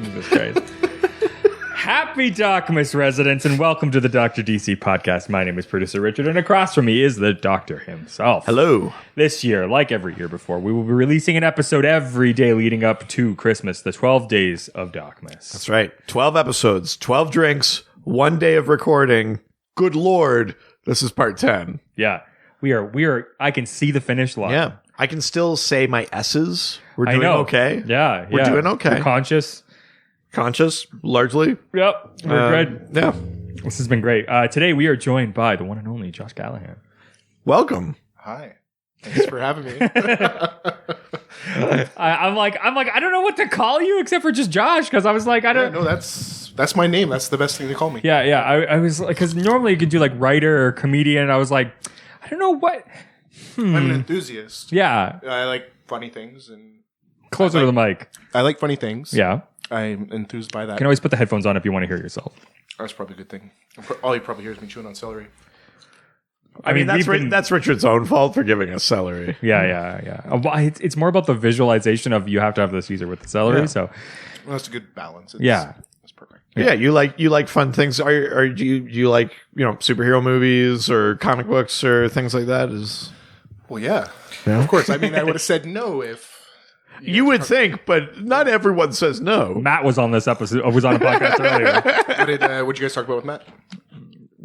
Jesus Christ. Happy DocMas residents, and welcome to the Dr. DC podcast. My name is producer Richard, and across from me is the doctor himself. Hello. This year, like every year before, we will be releasing an episode every day leading up to Christmas, the 12 days of DocMas. That's right. 12 episodes, 12 drinks, 1 day of recording. Good Lord. This is part 10. Yeah. We are, I can see the finish line. Yeah. I can still say my S's. We're doing okay. Yeah. We're doing okay. We're conscious, largely. Yep. We're good. Yeah. This has been great. Today we are joined by the one and only Josh Callahan. Welcome. Hi. Thanks for having me. I'm like, I don't know what to call you except for just Josh, because I was like, I don't. No, that's my name. That's the best thing to call me. Yeah. I was like, because normally you could do like writer or comedian. And I was like, I don't know what. I'm an enthusiast. Yeah. I like funny things and Closer to the mic. I like funny things. Yeah. I'm enthused by that. You can always put the headphones on if you want to hear yourself. That's probably a good thing. All you probably hear is me chewing on celery. I mean, that's Richard's own fault for giving us celery. Yeah. Well, it's more about the visualization of you have to have the Caesar with the celery. Yeah. So, Well, that's a good balance. It's perfect. Yeah, you like fun things. Do you like, superhero movies or comic books or things like that? Well, yeah. Of course. I mean, I would have said no if you would think, but not everyone says no. Matt was on this episode. Was on a podcast earlier. What did you guys talk about with Matt?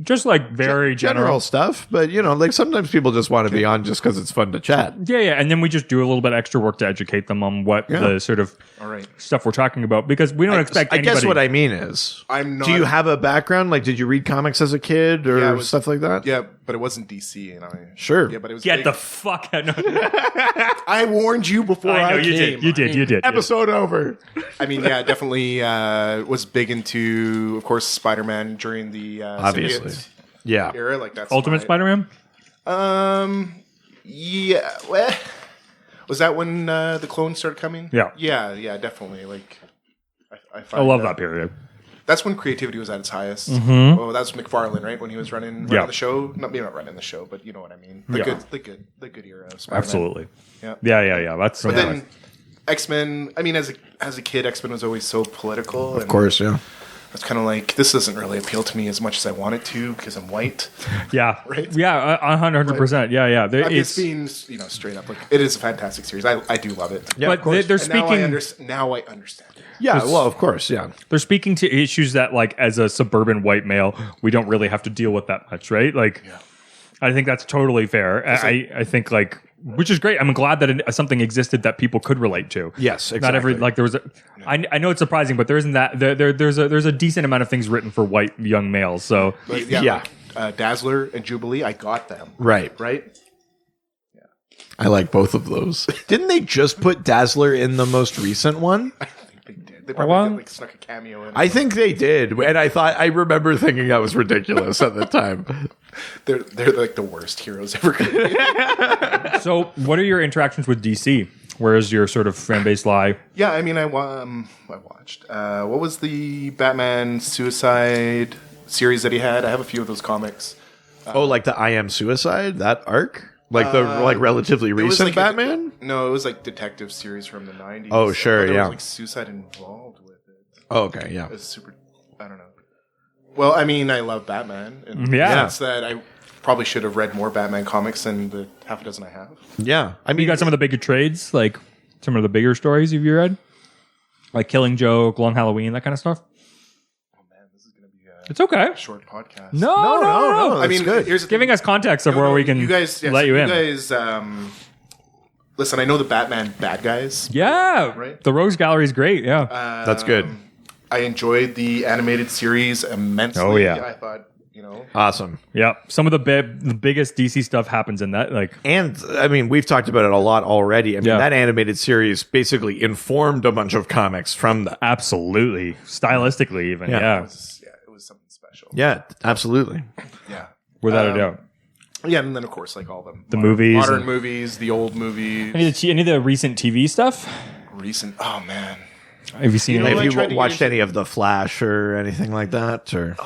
Just like very general stuff, but like sometimes people just want to be on just because it's fun to chat. Yeah, and then we just do a little bit extra work to educate them on what the sort of stuff we're talking about, because we don't expect anybody. I guess what I mean is, I'm not. Do you have a background? Like, did you read comics as a kid or stuff like that? Yeah, but it wasn't DC, Sure. Yeah, but it was. Get the fuck out! No. I warned you before I came. You did. Episode over. I mean, yeah, definitely was big into, of course, Spider-Man during the Obviously. symbiote Yeah. era. Like that's Ultimate Spider-Man. Yeah. Well, was that when the clones started coming? Yeah. Yeah, definitely. Like, I I love that period. That's when creativity was at its highest. Mm-hmm. Oh, that was McFarlane, right? When he was running the show. Maybe not running the show, but you know what I mean. The good era of Spider-Man. Absolutely. Yeah. Yeah. But then X-Men. I mean, as a kid, X-Men was always so political. Of course, yeah. It's kind of like, this doesn't really appeal to me as much as I want it to because I'm white. Yeah. Right? Yeah, 100%. Yeah. I'm just being, straight up. Like, it is a fantastic series. I do love it. Yeah, but of course. they're And speaking. now I understand it. Yeah, well, of course, yeah. They're speaking to issues that, like, as a suburban white male, we don't really have to deal with that much, right? Like, I think that's totally fair. I think, like, which is great. I'm glad that something existed that people could relate to. Yes, exactly. Not every, like, there was I know it's surprising, but there isn't that. There's a decent amount of things written for white young males. So But like, Dazzler and Jubilee, I got them. Right. I like both of those. Didn't they just put Dazzler in the most recent one? I think they did. They probably snuck a cameo in. I think they did, and I remember thinking that was ridiculous at the time. They're like the worst heroes ever created. So, what are your interactions with DC? Where does your sort of fan base lie? Yeah, I mean, I watched. What was the Batman Suicide series that he had? I have a few of those comics. Like the I Am Suicide, that arc? Like the relatively recent Batman? No, it was like detective series from the 90s. Oh, sure, there yeah. was like suicide involved with it. Oh, okay, yeah. It was super, I don't know. Well, I mean, I love Batman. In the sense that I probably should have read more Batman comics than the half a dozen I have. Yeah. I mean, You got some of the bigger trades, like some of the bigger stories you've read? Like Killing Joke, Long Halloween, that kind of stuff? It's okay. Short podcast. No. I mean, good. here's the Giving us context of where we can let you in. You guys, listen, I know the Batman bad guys. Yeah. Right? The Rogues Gallery is great. Yeah. that's good. I enjoyed the animated series immensely. Oh, yeah. I thought, Awesome. Yeah. Some of the biggest DC stuff happens in that. Like, And, I mean, we've talked about it a lot already. I mean, that animated series basically informed a bunch of comics from that. absolutely. Stylistically, even. Yeah. it was something special. Yeah, absolutely. Yeah. Without a doubt. Yeah, and then, of course, like all the movies modern and- movies, the old movies. Any of the recent TV stuff? Oh, man. Have you seen You know it? what? Have tried you to watched get any of The Flash or anything like that? Or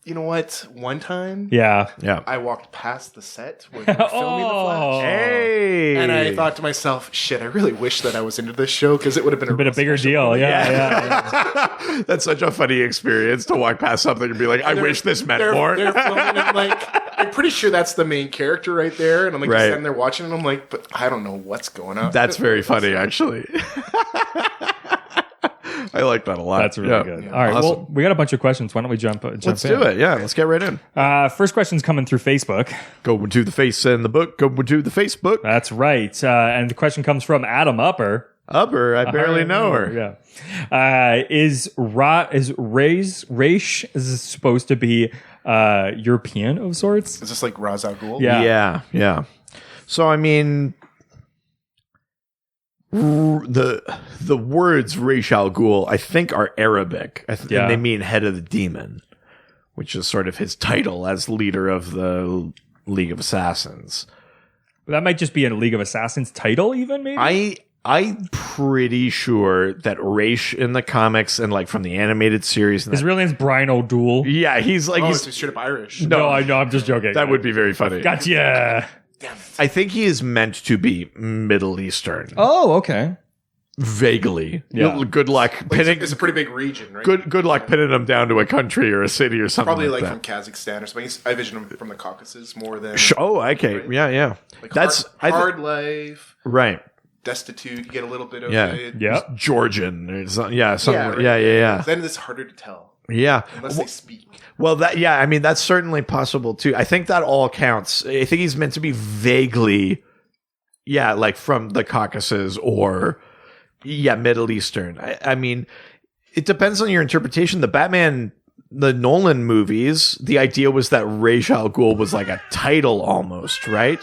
You know what? One time, Yeah. yeah. I walked past the set where they were filming The Flash. Hey. And I I thought to myself, shit, I really wish that I was into this show because it would have been a bigger deal. Yeah. That's such a funny experience to walk past something and be like, I wish this meant more. They're filming it, like, I'm pretty sure that's the main character right there. And I'm like Right. standing there watching, and I'm like, but I don't know what's going on. That's very funny, actually. I like that a lot. That's really good. All right. Awesome. Well, we got a bunch of questions. Why don't we jump Let's in? do it. Yeah, let's get right in. First question's coming through Facebook. Go to the face in the book. Go to the Facebook. That's right. And the question comes from Adam Upper. Upper, I barely know her. Yeah. Is Raish supposed to be European of sorts? Is this like Ra's al Ghul? Yeah. So, I mean, the words Ra's al Ghul, I think, are Arabic. And they mean head of the demon, which is sort of his title as leader of the League of Assassins. That might just be a League of Assassins title, even, maybe? I'm pretty sure that Raish in the comics and like from the animated series, his real name's Brian O'Doul. Yeah, he's like he's straight up Irish. No, I know. I'm just joking. That would be very funny. Gotcha. Damn it. I think he is meant to be Middle Eastern. Oh, okay. Vaguely. Yeah. Good luck pinning. It's a pretty big region, right? Good luck pinning him down to a country or a city or something. Probably like like that. from Kazakhstan or something. I vision him from the Caucasus more than Oh, okay. Right? Yeah. like That's hard life, right. destitute. You get a little bit of Yeah. it. Yep. Georgian or something. Yeah. Right. Then it's harder to tell Yeah. unless they speak. Well, I mean, that's certainly possible too. I think that all counts. I think he's meant to be vaguely, like from the Caucasus or, Middle Eastern. I mean, it depends on your interpretation. The Nolan movies, the idea was that Ra's al Ghul was like a title almost, right?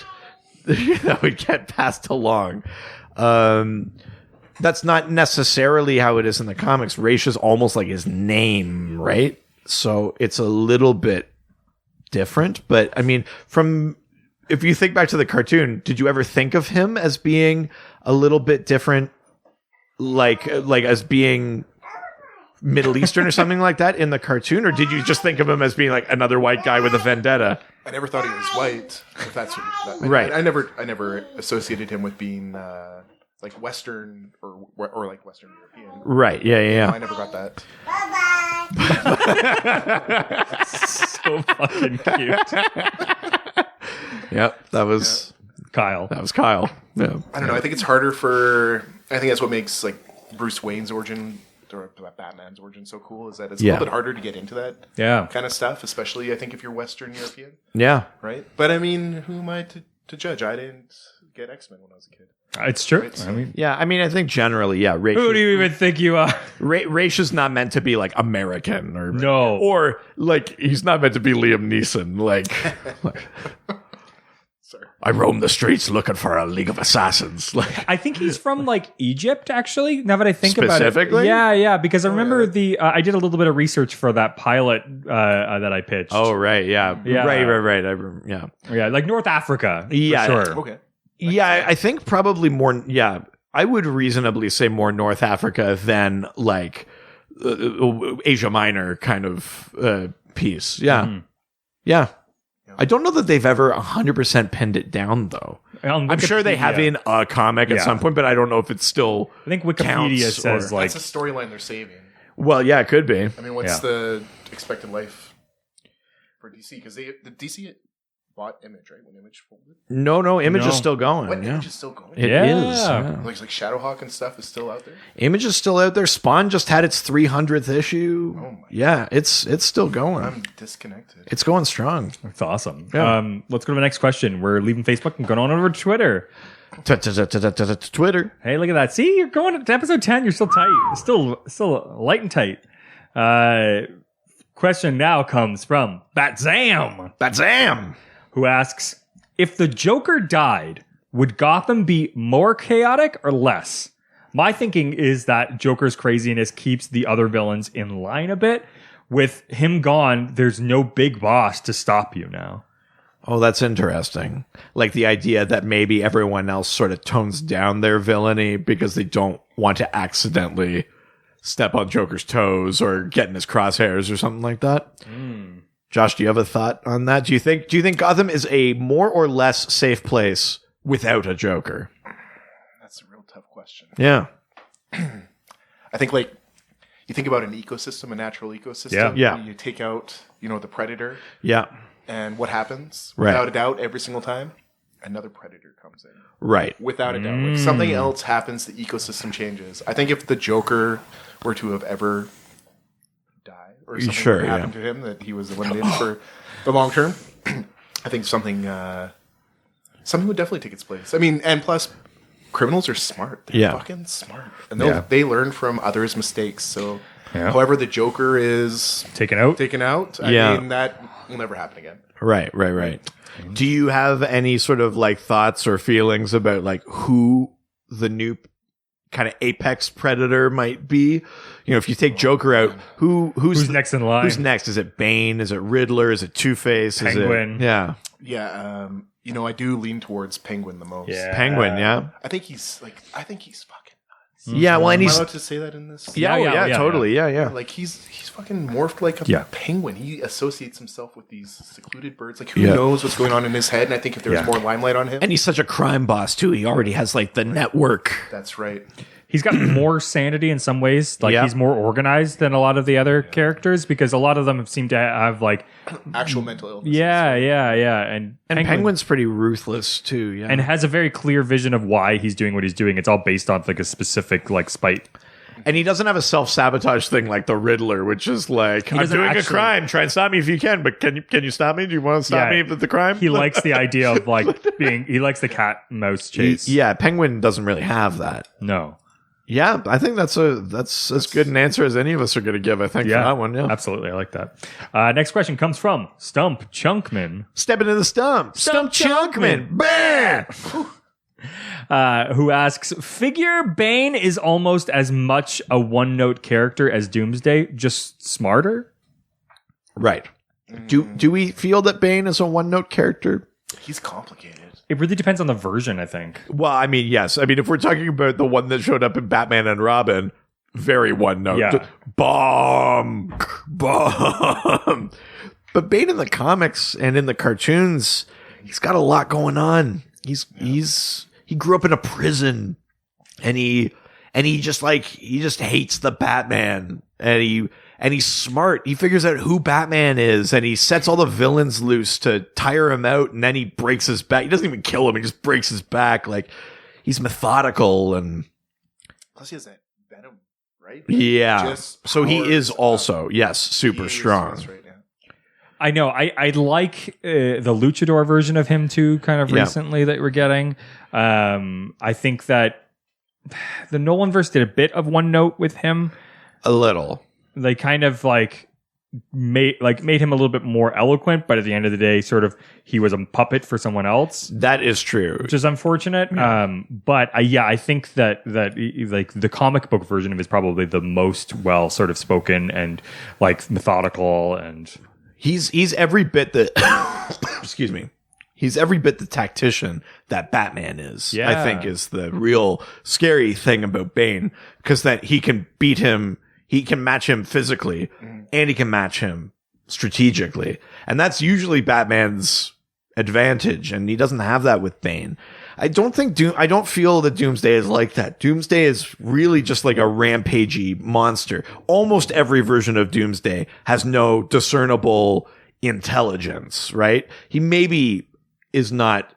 That would get passed along. That's not necessarily how it is in the comics. Ra's is almost like his name, right? So it's a little bit different. But I mean, if you think back to the cartoon, did you ever think of him as being a little bit different, like as being Middle Eastern or something like that in the cartoon? Or did you just think of him as being like another white guy with a vendetta? I never thought he was white. If that's right. I never associated him with being like Western or like Western European. Right. Yeah. I never got that. So fucking cute. Yep. That was Kyle. That was Kyle. Yeah. I don't know. I think it's harder I think that's what makes like Bruce Wayne's origin or Batman's origin so cool is that it's a little bit harder to get into that kind of stuff, especially I think if you're Western European. Yeah. Right? But I mean, who am I to judge? I didn't get X-Men when I was a kid. It's true. Right? I mean, I think generally, Ra's, who do you even think you are? Ra's is not meant to be like American or like he's not meant to be Liam Neeson. Like Sorry. I roam the streets looking for a League of Assassins. Like I think he's from like Egypt, actually. Now that I think about it, specifically, yeah, because I remember I did a little bit of research for that pilot that I pitched. Oh, right, yeah. Yeah, like North Africa. Yeah, for sure. Okay. Yeah, I think probably more. Yeah, I would reasonably say more North Africa than like Asia Minor kind of piece. Yeah, yeah. I don't know that they've ever 100% pinned it down, though. I'm sure they have in a comic at some point, but I don't know if it's still. I think Wikipedia says like that's a storyline they're saving. Well, yeah, it could be. I mean, what's the expected life for DC? Because the DC bought Image, right? When Image folded. No, Image is still going. What, Image is still going. It is. Like Shadowhawk and stuff is still out there. Image is still out there. Spawn just had its 300th issue. Oh my yeah, it's still going. I'm disconnected. It's going strong. That's awesome. Yeah. Let's go to the next question. We're leaving Facebook and going on over to Twitter. Twitter. Hey, look at that. See, you're going to episode 10. You're still tight. Still light and tight. Question now comes from Batzam, who asks, if the Joker died, would Gotham be more chaotic or less? My thinking is that Joker's craziness keeps the other villains in line a bit. With him gone, there's no big boss to stop you now. Oh, that's interesting. Like the idea that maybe everyone else sort of tones down their villainy because they don't want to accidentally step on Joker's toes or get in his crosshairs or something like that. Josh, do you have a thought on that? Do you think Gotham is a more or less safe place without a Joker? question. Yeah. I think like you think about an ecosystem, a natural ecosystem. Yeah. Yeah. You take out, the predator. Yeah. And what happens? Right. Without a doubt, every single time, another predator comes in. Right. Without a doubt. Like something else happens, the ecosystem changes. I think if the Joker were to have ever died or something were to happen to him, that he was eliminated for the long term, I think something would definitely take its place. I mean, and plus, criminals are smart. They're fucking smart. And they learn from others' mistakes. So, however the Joker is taken out, I mean, that will never happen again. Right. Do you have any sort of like thoughts or feelings about like who the new kind of apex predator might be? If you take Joker out, who's next in line? Who's next? Is it Bane? Is it Riddler? Is it Two-Face? Penguin? Yeah. I do lean towards Penguin the most. Yeah. Penguin, yeah. I think he's fucking nuts. Yeah, well, and Am I he's allowed to say that in this? Yeah, totally. Yeah. Like he's fucking morphed like a penguin. He associates himself with these secluded birds. Like who knows what's going on in his head? And I think if there was more limelight on him, and he's such a crime boss too. He already has like the network. That's right. He's got more sanity in some ways. Like he's more organized than a lot of the other characters because a lot of them seem to have like actual mental illness. Yeah. And Penguin's pretty ruthless too. Yeah, and has a very clear vision of why he's doing what he's doing. It's all based on like a specific like spite. And he doesn't have a self-sabotage thing like the Riddler, which is like, I'm doing a crime. Try and stop me if you can, but can you stop me? Do you want to stop me with the crime? He likes the idea of like he likes the cat and mouse chase. Penguin doesn't really have that. No. Yeah, I think that's as good an answer as any of us are going to give, I think, for that one. Yeah, absolutely. I like that. Next question comes from Stump Chunkman. Step into the stump. Stump Chunkman. Bam! Who asks, figure Bane is almost as much a one-note character as Doomsday, just smarter? Right. Do we feel that Bane is a one-note character? He's complicated. It really depends on the version, I think. Well, I mean, yes. I mean, if we're talking about the one that showed up in Batman and Robin, very one-note. Yeah. Bomb. But Bane in the comics and in the cartoons, he's got a lot going on. He grew up in a prison, and he just hates the Batman, and he's smart. He figures out who Batman is, and he sets all the villains loose to tire him out, and then he breaks his back. He doesn't even kill him; he just breaks his back. Like he's methodical, and plus he has that venom, right? Yeah. So he is also super strong. That's right. I know. I like the luchador version of him too, kind of recently that we're getting. I think that the Nolan verse did a bit of one note with him. A little. They kind of made him a little bit more eloquent, but at the end of the day, sort of he was a puppet for someone else. That is true, which is unfortunate. Yeah. But I think that like the comic book version of him is probably the most well sort of spoken and like methodical and. He's every bit the excuse me. He's every bit the tactician that Batman is. Yeah. I think is the real scary thing about Bane, because that he can beat him, he can match him physically, and he can match him strategically, and that's usually Batman's advantage, and he doesn't have that with Bane. I don't feel that Doomsday is like that. Doomsday is really just like a rampagey monster. Almost every version of Doomsday has no discernible intelligence, right? He maybe is not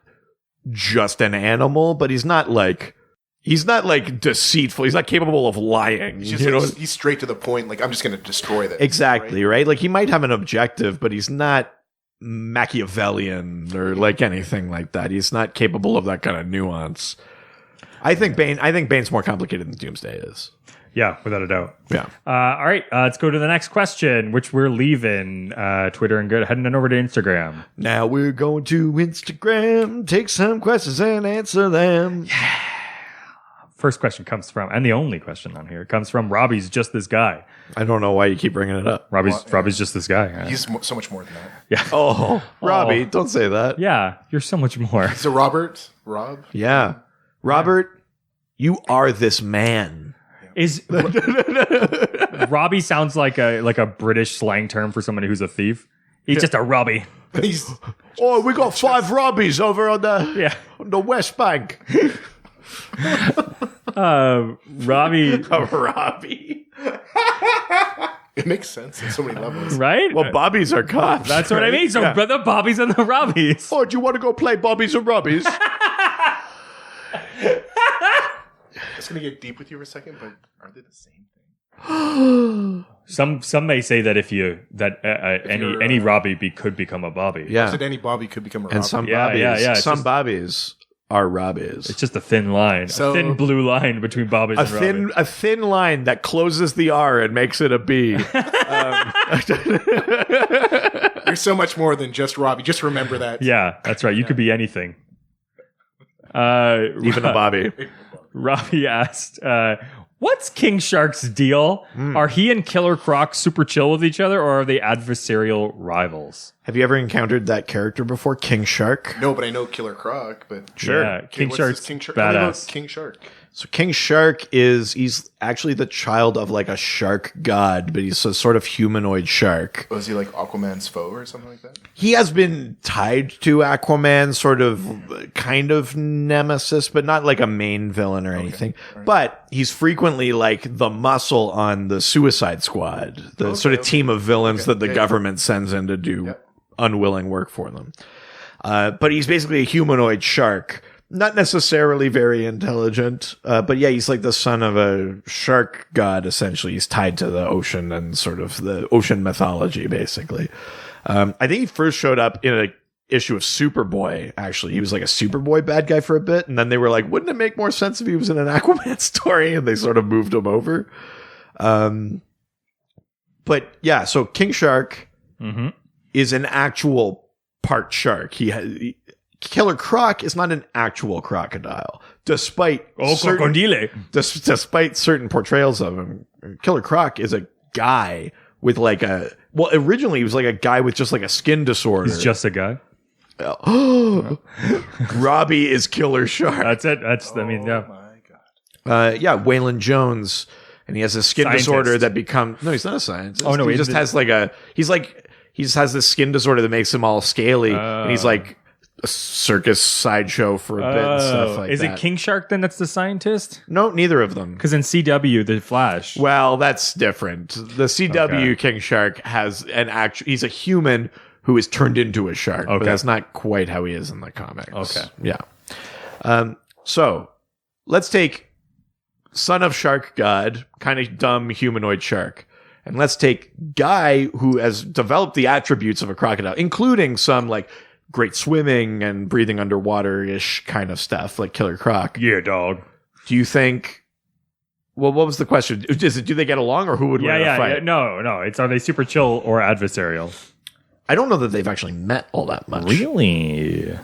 just an animal, but he's not like deceitful. He's not capable of lying. He's straight to the point. Like, I'm just going to destroy this. Exactly, right? Like he might have an objective, but he's not Machiavellian or like anything like that. He's not capable of that kind of nuance. I think Bane's more complicated than Doomsday is. Yeah, without a doubt. Yeah. All right, let's go to the next question, which we're leaving Twitter and heading over to Instagram. Now we're going to Instagram, take some questions and answer them. Yeah. First question comes from, and the only question on here comes from Robbie's Just This Guy. I don't know why you keep bringing it up. Robbie's just this guy. He's so much more than that. Yeah. Oh, Robbie, don't say that. Yeah, you're so much more. So Rob? Yeah. Robert, you are this man. Robbie sounds like a British slang term for somebody who's a thief. He's just a Robbie. We got 5 Robbies over on the West Bank. Robbie, Robbie. It makes sense on so many levels. right? Well, Bobbies are cops. That's what I mean. So the Bobbies and the Robbies. Oh, do you want to go play Bobbies or Robbies? It's going to get deep with you for a second, but are they the same thing? Some may say that any Robbie could become a Bobby. Yeah. Said any Bobby could become a And Robbie. some Yeah, Bobbies. yeah, yeah. It's Some just- Bobbies are Robbies. It's just a thin line, So- a thin blue line between Bobbies and Robbies. A thin line that closes the R and makes it a B. You're so much more than just Robbie. Just remember that. Yeah, that's right. You could be anything. Even a Bobby. Robbie asked, what's King Shark's deal? Are he and Killer Croc super chill with each other, or are they adversarial rivals? Have you ever encountered that character before, King Shark? No, but I know Killer Croc. But Sure. Yeah, King what's Shark's this King Shark? Tell me about badass. King Shark. So King Shark he's actually the child of like a shark god, but he's a sort of humanoid shark. Was he like Aquaman's foe or something like that? He has been tied to Aquaman, sort of kind of nemesis, but not like a main villain or anything. Right. But he's frequently like the muscle on the Suicide Squad, the sort of team of villains that the government sends in to do unwilling work for them. But he's basically a humanoid shark. Not necessarily very intelligent, but yeah, he's like the son of a shark god, essentially. He's tied to the ocean and sort of the ocean mythology, basically. I think he first showed up in an issue of Superboy, actually. He was like a Superboy bad guy for a bit, and then they were like, wouldn't it make more sense if he was in an Aquaman story? And they sort of moved him over. But yeah, so King Shark is an actual part shark. Killer Croc is not an actual crocodile, despite despite certain portrayals of him. Killer Croc is a guy with like originally he was like a guy with just like a skin disorder. He's just a guy. Robbie is Killer Shark. That's it. Oh my God. Waylon Jones, and he has a skin Scientist. disorder that becomes no, he's not a scientist. Oh, no, he he just did- has like he just has this skin disorder that makes him all scaly, and he's like a circus sideshow for a bit and stuff like is that. it King Shark then that's the scientist? No, neither of them. Because in CW, The Flash. Well, that's different. The CW Okay. King Shark has he's a human who is turned into a shark, but Okay. that's not quite how he is in the comics. Okay. Yeah. So let's take son of shark god, kind of dumb humanoid shark, and let's take guy who has developed the attributes of a crocodile, including some like great swimming and breathing underwater-ish kind of stuff, like Killer Croc. Yeah, dog. Do you think... Well, what was the question? Is it, do they get along, or who would win a fight? Yeah. No. It's are they super chill or adversarial? I don't know that they've actually met all that much. Really?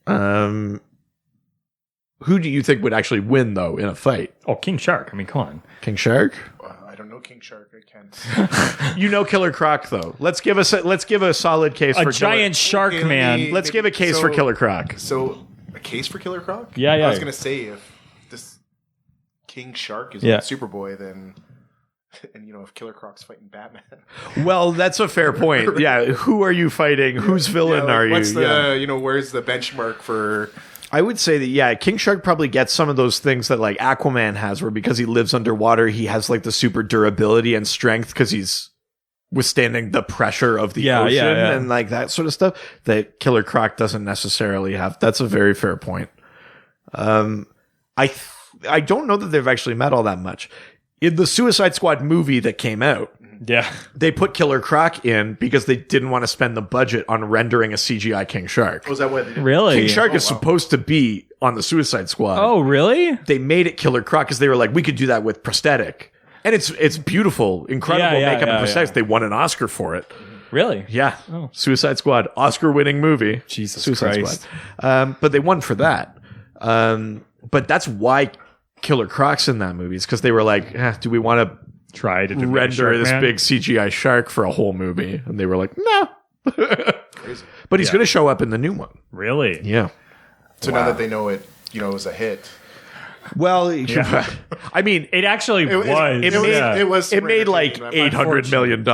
Who do you think would actually win, though, in a fight? Oh, King Shark. I mean, come on. King Shark? I don't know King Shark. I can't. You know Killer Croc, though. Let's give a solid case A for giant shark Okay, man. Let's give a case for Killer Croc. So, a case for Killer Croc? Yeah. I was going to say, if this King Shark is like Superboy, then... And, if Killer Croc's fighting Batman. Well, that's a fair point. Yeah, who are you fighting? Whose villain are you? What's the, where's the benchmark for... I would say that, King Shark probably gets some of those things that, like, Aquaman has, where because he lives underwater, he has, like, the super durability and strength because he's withstanding the pressure of the ocean and, like, that sort of stuff that Killer Croc doesn't necessarily have. That's a very fair point. I don't know that they've actually met all that much. In the Suicide Squad movie that came out, they put Killer Croc in because they didn't want to spend the budget on rendering a CGI King Shark. Was that what they did? Really? King Shark is supposed to be on the Suicide Squad. Oh, really? They made it Killer Croc because they were like, we could do that with prosthetic. And it's beautiful, incredible makeup and prosthetics. Yeah. They won an Oscar for it. Really? Yeah. Suicide Squad, Oscar-winning movie. Jesus Suicide Christ. Squad. But they won for that. But that's why Killer Croc's in that movie. It's because they were like, do we want to Try to render this big CGI shark for a whole movie? And they were like, no. Crazy. But he's going to show up in the new one. Really? Yeah. So now that they know it, it was a hit. Well, I mean, It actually was. it made like $800 million.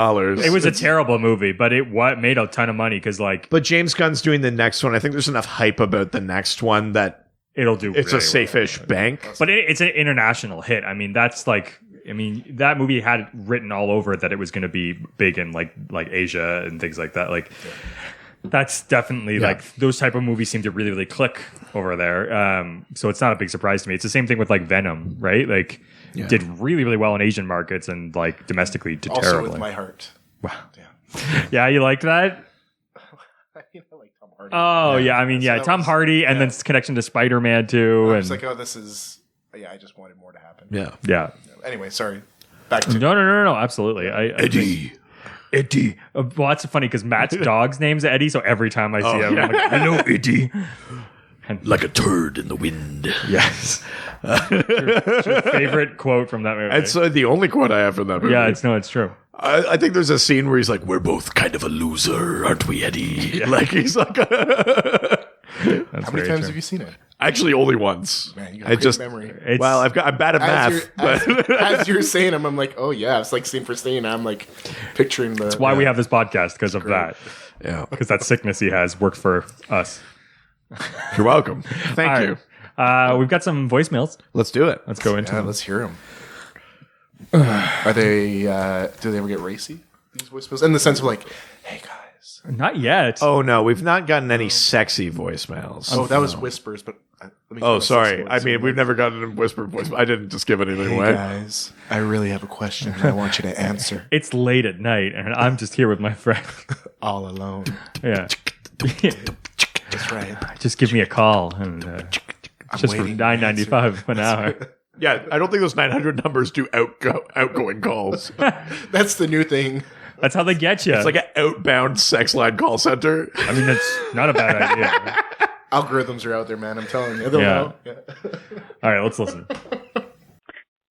It was a terrible movie, but it made a ton of money because, like, But James Gunn's doing the next one. I think there's enough hype about the next one that it'll do. It's really a safe-ish bank. well. But it's an international hit. I mean, that movie had it written all over it that it was going to be big in like Asia and things like that. Like that's definitely like those type of movies seem to really, really click over there. So it's not a big surprise to me. It's the same thing with like Venom, right? Like did really, really well in Asian markets and like domestically did Also terribly. with my heart. Wow. Yeah, you liked that? I like Tom Hardy. Oh yeah, I mean So Tom Hardy and then connection to Spider-Man too. I And was like, oh, this is. Yeah, I just wanted more to happen. Yeah. Anyway, sorry. Back to No, absolutely. Eddie. Eddie. Well, that's funny because Matt's dog's name's Eddie, so every time I see him, I'm like, hello, Eddie. Like a turd in the wind. Yes. It's your favorite quote from that movie. It's the only quote I have from that movie. Yeah, it's true. I think there's a scene where he's like, "We're both kind of a loser, aren't we, Eddie?" Like he's like, That's how many times have you seen it? actually only once. Man, you got a great memory. Well, I'm bad at math. As you're saying them, I'm like, oh yeah, it's like scene for scene. I'm like picturing the. That's why we have this podcast, because of that. Yeah, Because that sickness he has worked for us. you're welcome. Thank All you. right. We've got some voicemails. Let's do it. Let's go into them. Let's hear them. Are they? Do they ever get racy? These voicemails, in the sense of like, hey guys. Not yet. Oh no, we've not gotten any sexy voicemails. Oh, that was whispers, but. Let me Oh, give a sorry. sexy I voice. mean, we've never gotten a whispered voice. I didn't just give anything Hey away. guys, I really have a question. I want you to answer. It's late at night, and I'm just here with my friend. All alone. Yeah. That's right. Just give me a call, and just for waiting. $9.95 an hour. Yeah, I don't think those 900 numbers do outgoing calls. That's the new thing. That's how they get you. It's like an outbound sex line call center. I mean, that's not a bad idea. Algorithms are out there, man. I'm telling you. They'll know. Yeah. All right, let's listen.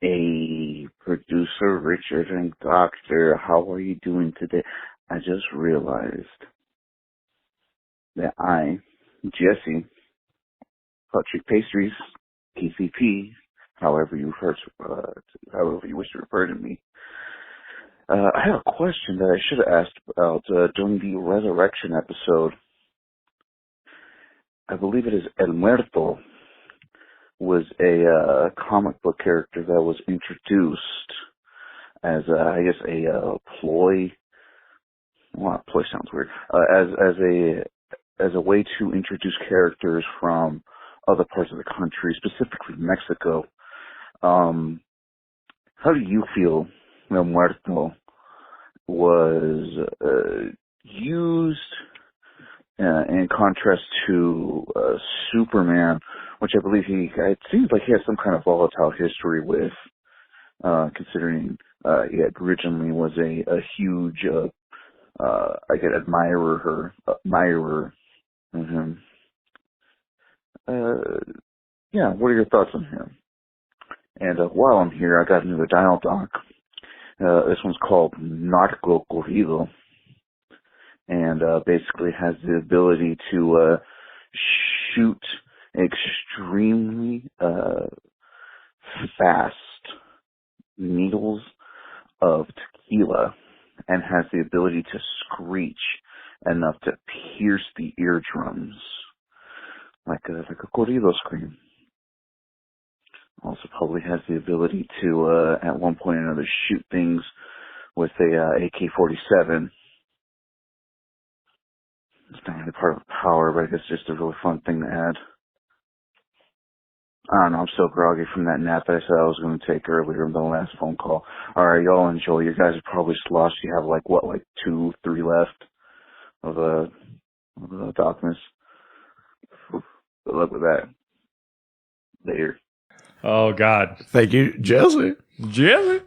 Hey, producer Richard and Doctor, how are you doing today? I just realized that I, Jesse, Hot Chick Pastries, KCP, however you wish to refer to me. I have a question that I should have asked about during the Resurrection episode. I believe it is El Muerto was a comic book character that was introduced as a ploy. Well, ploy sounds weird. As a way to introduce characters from other parts of the country, specifically Mexico. How do you feel El Muerto was used in contrast to Superman, which I believe it seems like he has some kind of volatile history with, considering he originally was a huge, admirer of him. What are your thoughts on him? And while I'm here, I got another dial doc. This one's called Narco Corrido. And basically has the ability to shoot extremely fast needles of tequila, and has the ability to screech enough to pierce the eardrums like a corrido scream. Also probably has the ability to at one point or another shoot things with a AK-47. It's not really part of the power, but I guess it's just a really fun thing to add. I don't know, I'm so groggy from that nap that I said I was going to take earlier in the last phone call. Alright, y'all enjoy. You guys are probably sloshed. You have like 2, 3 left of DocMas. Good luck with that. Later. Oh, God. Thank you, Jesse. Jesse?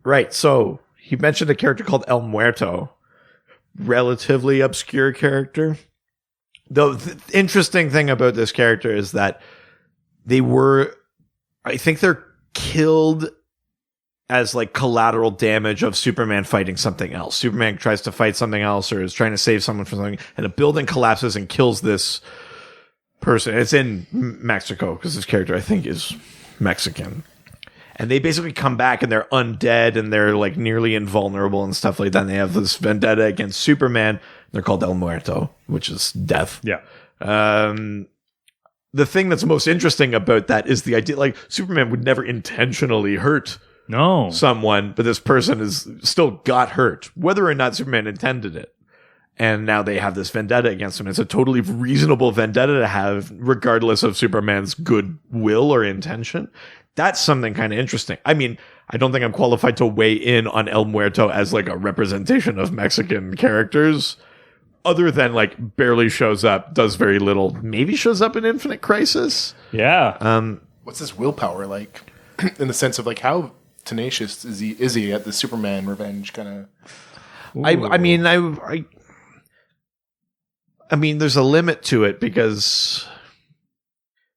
Right, so he mentioned a character called El Muerto. Relatively obscure character. The interesting thing about this character is that I think they're killed as like collateral damage of Superman fighting something else. Superman tries to fight something else or is trying to save someone from something, and a building collapses and kills this person. It's in Mexico because this character, I think, is Mexican. And they basically come back and they're undead and they're like nearly invulnerable and stuff like that. And they have this vendetta against Superman. They're called El Muerto, which is death. Yeah. the thing that's most interesting about that is the idea, like, Superman would never intentionally hurt someone, but this person is still got hurt, whether or not Superman intended it. And now they have this vendetta against him. It's a totally reasonable vendetta to have, regardless of Superman's good will or intention. That's something kind of interesting. I mean, I don't think I'm qualified to weigh in on El Muerto as like a representation of Mexican characters, other than like barely shows up, does very little, maybe shows up in Infinite Crisis. Yeah. What's his willpower like, in the sense of like how tenacious is he at the Superman revenge kind of? I mean, there's a limit to it because,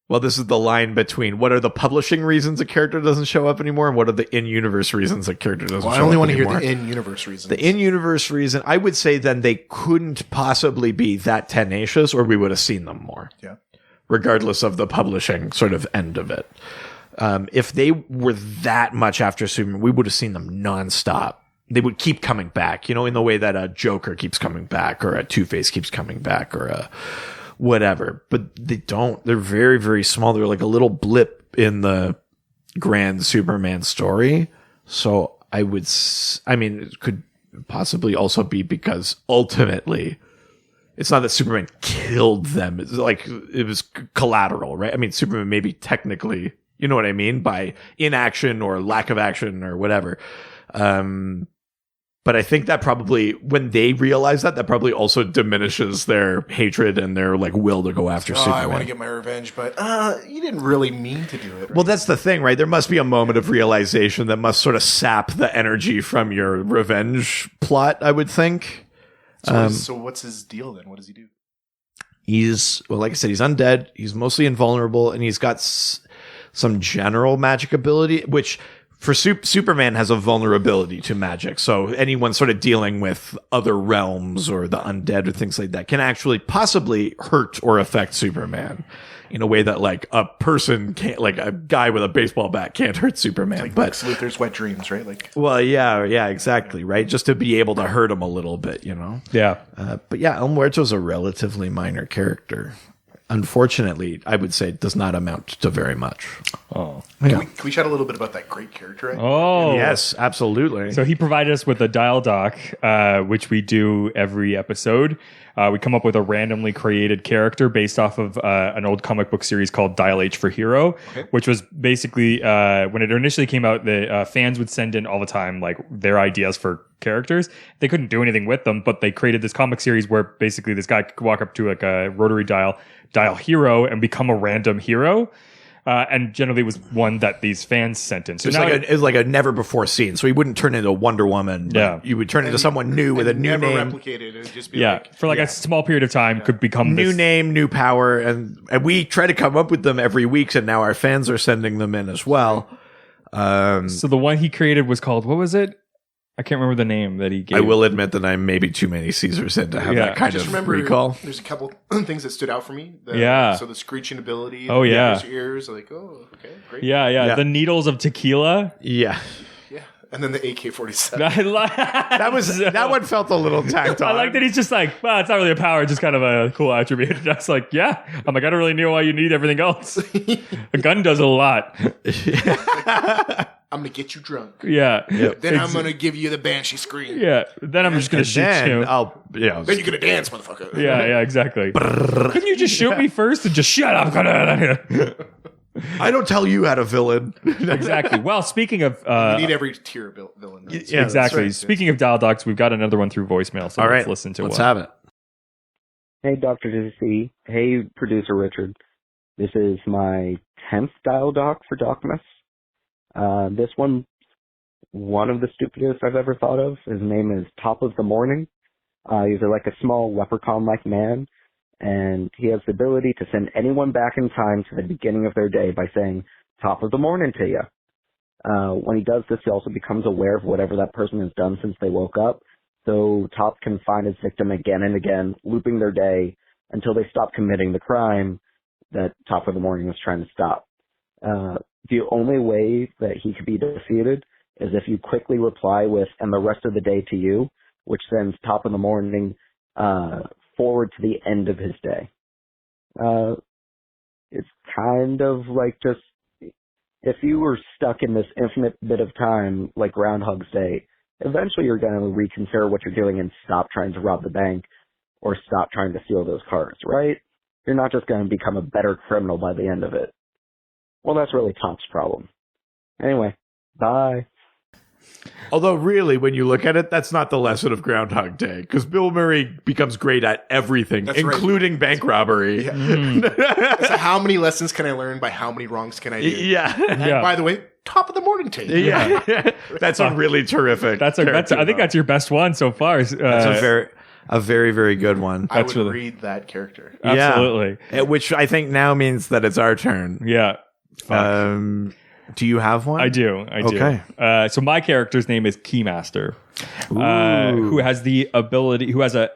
well, this is the line between what are the publishing reasons a character doesn't show up anymore and what are the in-universe reasons a character doesn't show up anymore. I only want to hear the in-universe reasons. The in-universe reason, I would say then they couldn't possibly be that tenacious or we would have seen them more. Yeah. Regardless of the publishing sort of end of it. If they were that much after Superman, we would have seen them nonstop. They would keep coming back, you know, in the way that a Joker keeps coming back or a Two-Face keeps coming back or a whatever. But they don't. They're very, very small. They're like a little blip in the grand Superman story. So I mean, it could possibly also be because ultimately it's not that Superman killed them. It's like it was collateral, right? I mean, Superman maybe technically, you know what I mean, by inaction or lack of action or whatever. But I think that probably, when they realize that probably also diminishes their hatred and their like will to go after Superman. I want to get my revenge, but you didn't really mean to do it. Right? Well, that's the thing, right? There must be a moment of realization that must sort of sap the energy from your revenge plot, I would think. So what's his deal then? What does he do? He's, well, like I said, he's undead. He's mostly invulnerable, and he's got some general magic ability, which for Superman has a vulnerability to magic. So anyone sort of dealing with other realms or the undead or things like that can actually possibly hurt or affect Superman in a way that like a person can't, like a guy with a baseball bat can't hurt Superman. Like but Lex Luthor's wet dreams, right? Like, well, yeah, exactly, right? Just to be able to hurt him a little bit, you know? Yeah. But yeah, El Muerto's a relatively minor character. Unfortunately, I would say does not amount to very much. Oh. Can we chat a little bit about that great character? Right? Oh. Yes, absolutely. So he provided us with a dial doc, which we do every episode. We come up with a randomly created character based off of an old comic book series called Dial H for Hero, which was basically, when it initially came out, the fans would send in all the time like their ideas for characters. They couldn't do anything with them, but they created this comic series where basically this guy could walk up to like a rotary dial hero and become a random hero. And generally it was one that these fans sent in. So it was like a never before seen. So he wouldn't turn into Wonder Woman. Yeah. You would turn into someone new with a new never name. replicated. It would just be for like a small period of time could become New this. name, new power. And we try to come up with them every week. And now our fans are sending them in as well. So the one he created was called, what was it? I can't remember the name that he gave. I will admit that I'm maybe too many Caesars in to have that kind of recall. There's a couple things that stood out for me. So the screeching ability. Oh, yeah. Ears, like, oh, okay, great. Yeah. The needles of tequila. Yeah. Yeah. And then the AK-47. That one felt a little tacked on. I like that he's just like, well, it's not really a power, just kind of a cool attribute. That's like, yeah. I'm like, I don't really know why you need everything else. A gun does a lot. I'm going to get you drunk. Yeah. Then I'm going to give you the Banshee scream. Yeah. Then I'm just going to shoot you. Then you're going to dance, motherfucker. Yeah, exactly. Couldn't you just shoot me first and just shut up? I don't tell you how to villain. Exactly. Well, speaking of... you need every tier of villain. Yeah, exactly. Right. Speaking of dial docs, we've got another one through voicemail, so let's listen to it. Let's have it. Hey, Dr. DC. Hey, producer Richard. This is my 10th dial doc for DocMas. This one of the stupidest I've ever thought of. His name is Top of the Morning. He's like a small leprechaun-like man, and he has the ability to send anyone back in time to the beginning of their day by saying, top of the morning to you. When he does this, he also becomes aware of whatever that person has done since they woke up, so Top can find his victim again and again, looping their day until they stop committing the crime that Top of the Morning was trying to stop. The only way that he could be defeated is if you quickly reply with, and the rest of the day to you, which sends Top of the Morning forward to the end of his day. it's kind of like just, if you were stuck in this infinite bit of time, like Groundhog's Day, eventually you're going to reconsider what you're doing and stop trying to rob the bank or stop trying to steal those cars, right? You're not just going to become a better criminal by the end of it. Well, that's really Top's problem. Anyway, bye. Although, really, when you look at it, that's not the lesson of Groundhog Day, because Bill Murray becomes great at everything, including bank robbery. Yeah. So how many lessons can I learn by how many wrongs can I do? Yeah. And by the way, top of the morning tape. Yeah. That's a really terrific. I think that's your best one so far. That's a very, very good one. I would read that character. Absolutely. Yeah. Which I think now means that it's our turn. Yeah. Do you have one? I do. Okay. So my character's name is Keymaster, who has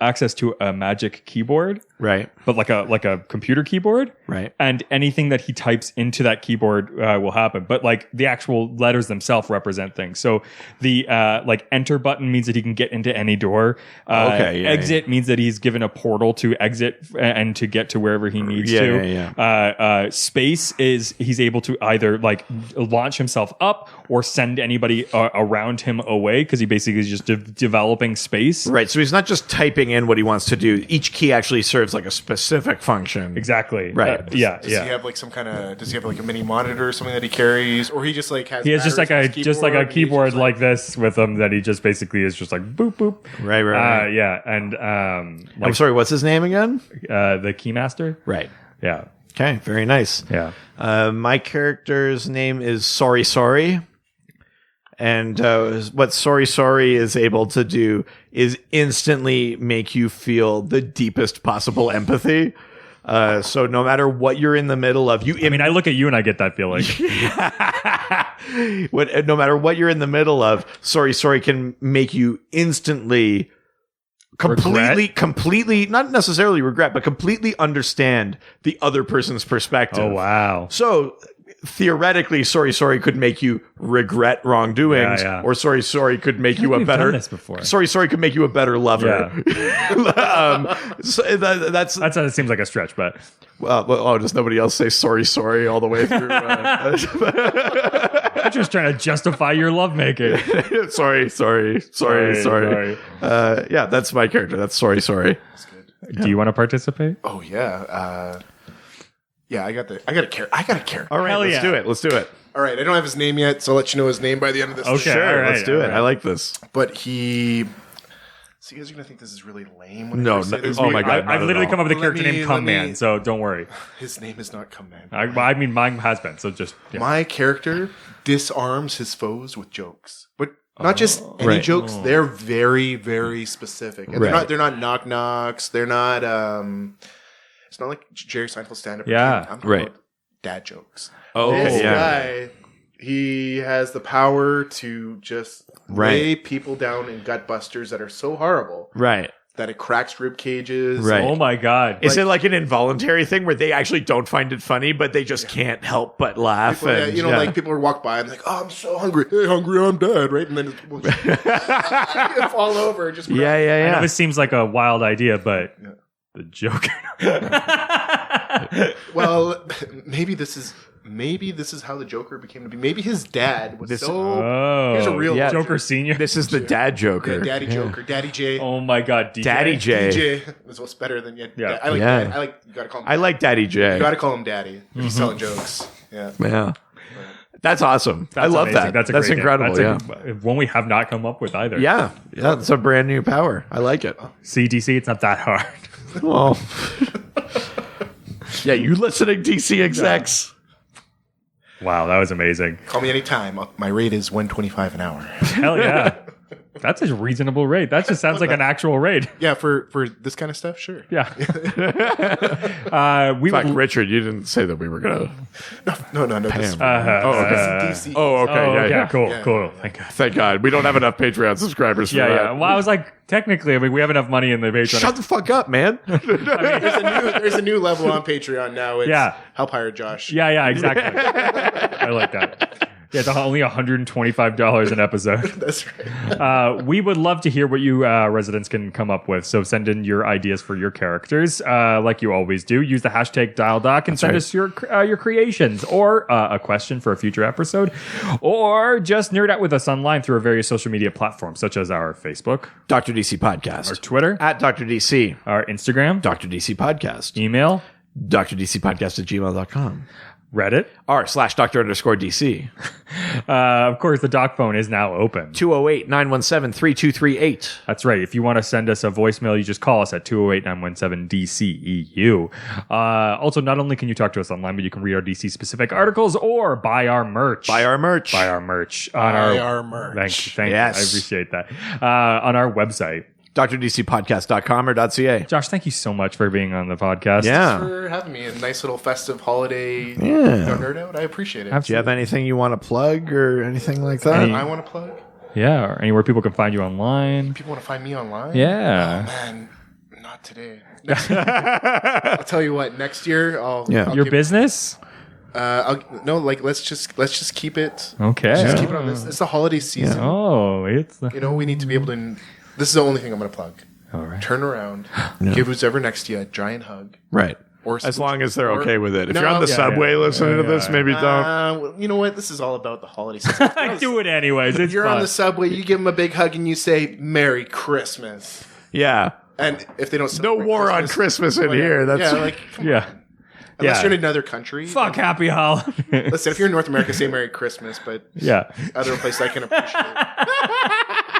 access to a magic keyboard, right? But like a computer keyboard, right? And anything that he types into that keyboard will happen. But like the actual letters themselves represent things. So the like enter button means that he can get into any door. Exit means that he's given a portal to exit and to get to wherever he needs to. Space is he's able to either like launch himself up or send anybody around him away, because he basically is just developing space. Right. So he's not just typing in what he wants to do. Each key actually serves like a specific function. Exactly. Right. Does he have like does he have like a mini monitor or something that he carries, or he just like has? He has just like a keyboard like this with him that he just basically is just like boop boop. Right. Yeah. And I'm sorry. What's his name again? The Keymaster. Right. Yeah. Okay. Very nice. Yeah. My character's name is Sorry. And what Sorry is able to do is instantly make you feel the deepest possible empathy. So no matter what you're in the middle of, I look at you and I get that feeling. No matter what you're in the middle of, Sorry can make you instantly completely, not necessarily regret, but completely understand the other person's perspective. Oh, wow. So theoretically, Sorry could make you regret wrongdoings, or Sorry could make you a better. Done this before. Sorry could make you a better lover. Yeah. So that's it seems like a stretch, but does nobody else say sorry all the way through? I'm just trying to justify your lovemaking. Sorry. Yeah, that's my character. That's Sorry. That's good. Do you want to participate? Oh yeah. Yeah, I got a character. All right, Hell let's do it. All right, I don't have his name yet, so I'll let you know his name by the end of this. Okay, Sure, all right, let's do it. I like this. But he... So you guys are going to think this is really lame when No, I say this. oh my God. I've literally come up with a character named Come let me- Man, so don't worry. His name is not Come Man. I mean, mine has been, so just... Yeah. My character disarms his foes with jokes. But not just any Right. jokes, they're very, very specific. And Right. they're not knock knocks. They're not... it's not like Jerry Seinfeld stand-up. Yeah. I'm talking Right. about dad jokes. Oh, This yeah. guy, he has the power to just lay people down in gut busters that are so horrible Right. that it cracks rib cages. Right. Oh my God. Is it like an involuntary thing where they actually don't find it funny, but they just can't help but laugh? People, and, like people will walk by and like, oh, I'm so hungry. Hey, hungry, I'm dead, right? And then people just fall over. Just I know this seems like a wild idea, but the Joker. Well, maybe this is how the Joker became to be. Maybe his dad was here's a real Joker Senior. This is the dad Joker. Yeah, Daddy Joker, Daddy J. Oh my God, DJ. Daddy J. DJ is what's better than yet. Yeah. I like. Yeah. Dad. You gotta call him. I like Daddy J. You gotta call him Daddy if he's telling jokes. Yeah. Yeah. That's awesome. I love amazing. that. That's great incredible. That's one we have not come up with either. Yeah. It's a brand new power. I like it. CDC, it's not that hard. Well, yeah, you listening, DC execs? Wow, that was amazing. Call me anytime. My rate is $125 an hour. Hell yeah. That's a reasonable rate. That just sounds like an actual rate. Yeah, for this kind of stuff, sure. Yeah. In fact, Richard, you didn't say that we were going to. No. This, okay. DC. Okay. Cool. Thank God. Thank God. We don't have enough Patreon subscribers for that. Yeah. Well, I was like, technically, we have enough money in the Patreon. Shut the fuck up, man. There's a new level on Patreon now. It's help hire Josh. Yeah, exactly. I like that. Yeah, it's only $125 an episode. That's right. We would love to hear what you residents can come up with. So send in your ideas for your characters, like you always do. Use the hashtag DialDoc and send us your creations or a question for a future episode, or just nerd out with us online through our various social media platforms, such as our Facebook, Dr. DC Podcast. our Twitter, At Dr. DC. our Instagram, Dr. DC Podcast. email, DrDCPodcast@gmail.com. Reddit. r/Dr_DC. Of course, the doc phone is now open. 208-917-3238. That's right. If you want to send us a voicemail, you just call us at 208-917-DCEU. Also, not only can you talk to us online, but you can read our DC-specific articles or buy our merch. Buy our merch. Buy our merch. Buy our merch. Thank you. Yes. I appreciate that. On our website. DrDCPodcast.com or .ca. Josh, thank you so much for being on the podcast. Yeah. For having me. A nice little festive holiday nerd out. I appreciate it. Do you have anything you want to plug or anything like that? I want to plug. Yeah. Or anywhere people can find you online. People want to find me online? Yeah. Oh, man. Not today. I'll tell you what. Next year, I'll Your business? let's just keep it. Okay. Just keep it on this. It's the holiday season. Oh, it's You know, we need to be able to. This is the only thing I'm going to plug. all right. Turn around, give who's ever next to you a giant hug. Right. Or As long as they're or- okay with it. If No, you're on the yeah, subway listening to this, maybe don't. well, you know what? This is all about the holiday season. I do it anyways. It's You're fun. on the subway, you give them a big hug, and you say "Merry Christmas." Yeah. And if they don't, No celebrate war on Christmas in here. That's come Yeah. on. Unless you're in another country. Fuck happy holiday. Listen, if you're in North America, say Merry Christmas, but Yeah. other places I can appreciate.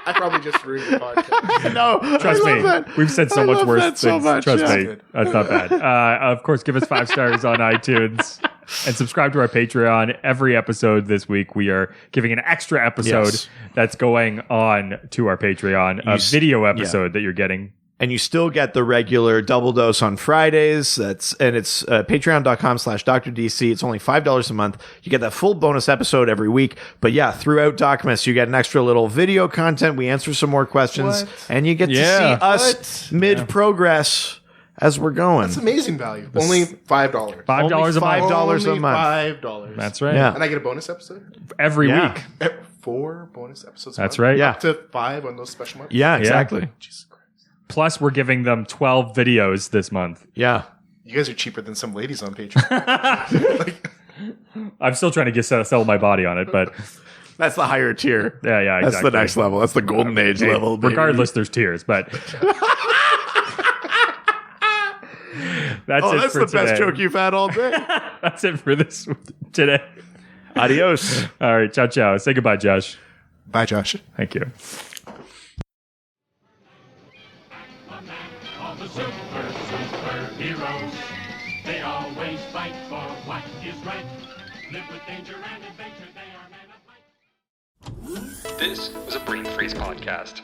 I probably just ruined the podcast. no. Trust I love me. that. We've said so I much love worse that so things. much, Trust yeah. me. That's not bad. Of course, give us 5 stars on iTunes and subscribe to our Patreon. Every episode this week, we are giving an extra episode Yes. that's going on to our Patreon, a video episode that you're getting. And you still get the regular double dose on Fridays. It's patreon.com/DrDC. It's only $5 a month. You get that full bonus episode every week. But yeah, throughout DocMas, you get an extra little video content. We answer some more questions What? and you get to Yeah. see us mid-progress as we're going. It's amazing value. Only $5. $5 a month. $5 a Only month. $5. That's right. Yeah. And I get a bonus episode? Every Yeah. week. 4 bonus episodes. That's a month? right. Yeah. Up to 5 on those special months. Yeah, exactly. Jesus Christ. Plus, we're giving them 12 videos this month. Yeah. You guys are cheaper than some ladies on Patreon. I'm still trying to sell my body on it, but That's the higher tier. yeah, exactly. That's the next level. That's the golden age level. baby. Regardless, there's tiers, but that's Oh, it that's for the today. best joke you've had all day. That's it for this today. Adios. All right, ciao. Say goodbye, Josh. Bye, Josh. Thank you. All the superheroes, they always fight for what is right. Live with danger and adventure, they are men of might. This was a Brain Freeze podcast.